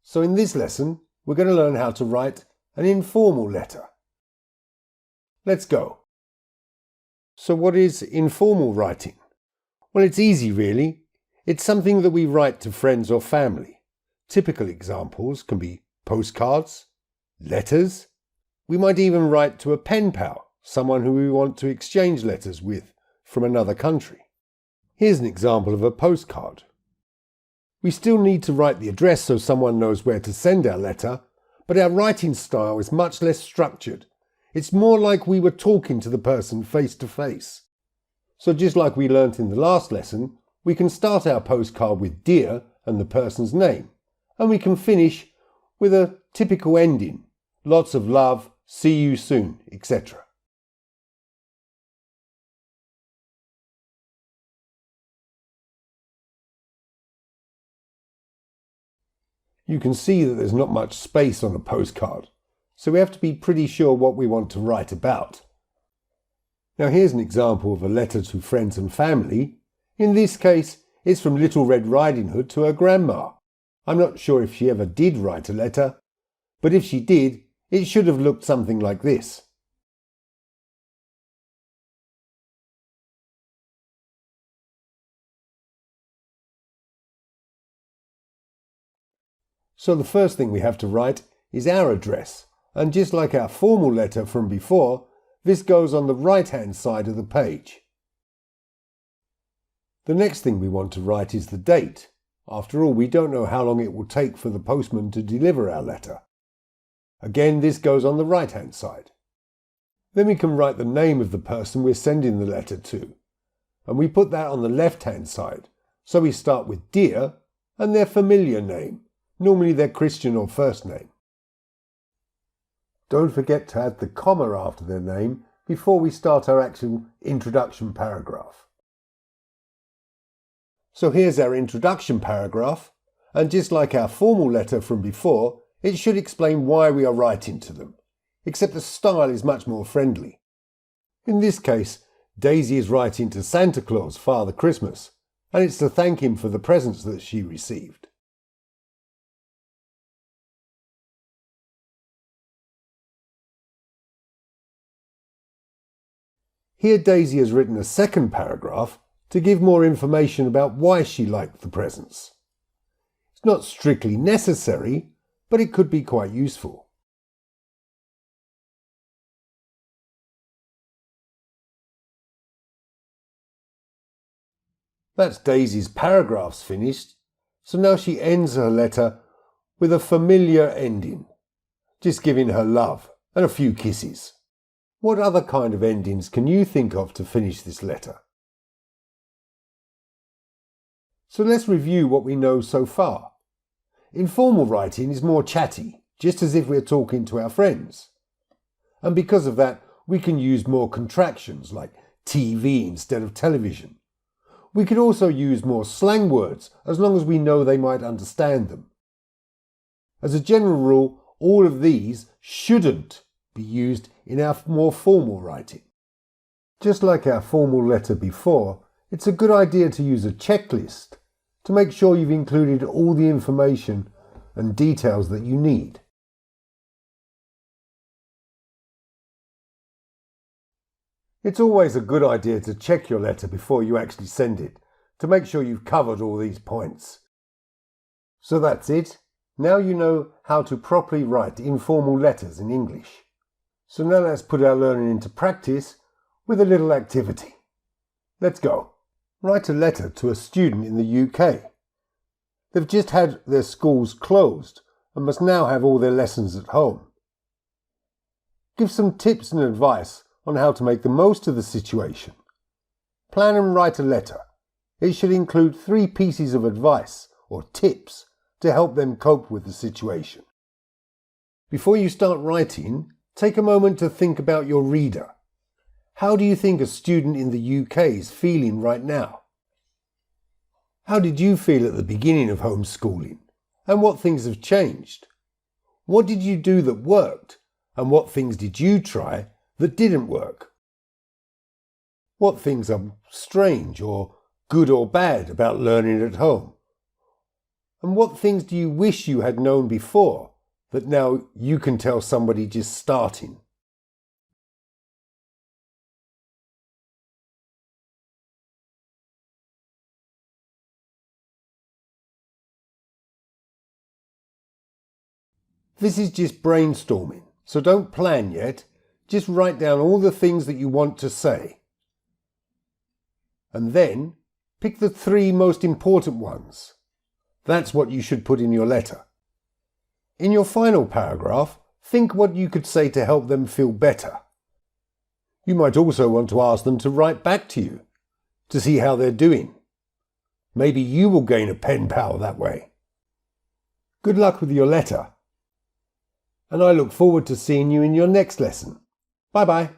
So in this lesson, we're going to learn how to write an informal letter. Let's go. So what is informal writing? Well, it's easy really. It's something that we write to friends or family. Typical examples can be postcards, letters. We might even write to a pen pal, someone who we want to exchange letters with from another country. Here's an example of a postcard. We still need to write the address so someone knows where to send our letter, but our writing style is much less structured. It's more like we were talking to the person face to face. So just like we learnt in the last lesson, we can start our postcard with "Dear" and the person's name, and we can finish with a typical ending, lots of love, see you soon, etc. You can see that there's not much space on a postcard, so we have to be pretty sure what we want to write about. Now here's an example of a letter to friends and family. In this case, it's from Little Red Riding Hood to her grandma. I'm not sure if she ever did write a letter, but if she did, it should have looked something like this. So the first thing we have to write is our address, and just like our formal letter from before, this goes on the right-hand side of the page. The next thing we want to write is the date. After all, we don't know how long it will take for the postman to deliver our letter. Again, this goes on the right-hand side. Then we can write the name of the person we're sending the letter to, and we put that on the left-hand side. So we start with "Dear" and their familiar name, normally their Christian or first name. Don't forget to add the comma after their name before we start our actual introduction paragraph. So here's our introduction paragraph, and just like our formal letter from before, it should explain why we are writing to them, except the style is much more friendly. In this case, Daisy is writing to Santa Claus, Father Christmas, and it's to thank him for the presents that she received. Here Daisy has written a second paragraph to give more information about why she liked the presents. It's not strictly necessary, but it could be quite useful. That's Daisy's paragraphs finished, so now she ends her letter with a familiar ending, just giving her love and a few kisses. What other kind of endings can you think of to finish this letter? So let's review what we know so far. Informal writing is more chatty, just as if we're talking to our friends. And because of that, we can use more contractions like TV instead of television. We can also use more slang words as long as we know they might understand them. As a general rule, all of these shouldn't be used in our more formal writing. Just like our formal letter before, it's a good idea to use a checklist to make sure you've included all the information and details that you need. It's always a good idea to check your letter before you actually send it, to make sure you've covered all these points. So that's it. Now you know how to properly write informal letters in English. So now let's put our learning into practice with a little activity. Let's go. Write a letter to a student in the UK. They've just had their schools closed and must now have all their lessons at home. Give some tips and advice on how to make the most of the situation. Plan and write a letter. It should include 3 pieces of advice or tips to help them cope with the situation. Before you start writing, take a moment to think about your reader. How do you think a student in the UK is feeling right now? How did you feel at the beginning of homeschooling? And what things have changed? What did you do that worked? And what things did you try that didn't work? What things are strange or good or bad about learning at home? And what things do you wish you had known before that now you can tell somebody just starting? This is just brainstorming, so don't plan yet. Just write down all the things that you want to say. And then pick the 3 most important ones. That's what you should put in your letter. In your final paragraph, think what you could say to help them feel better. You might also want to ask them to write back to you, to see how they're doing. Maybe you will gain a pen pal that way. Good luck with your letter, and I look forward to seeing you in your next lesson. Bye bye.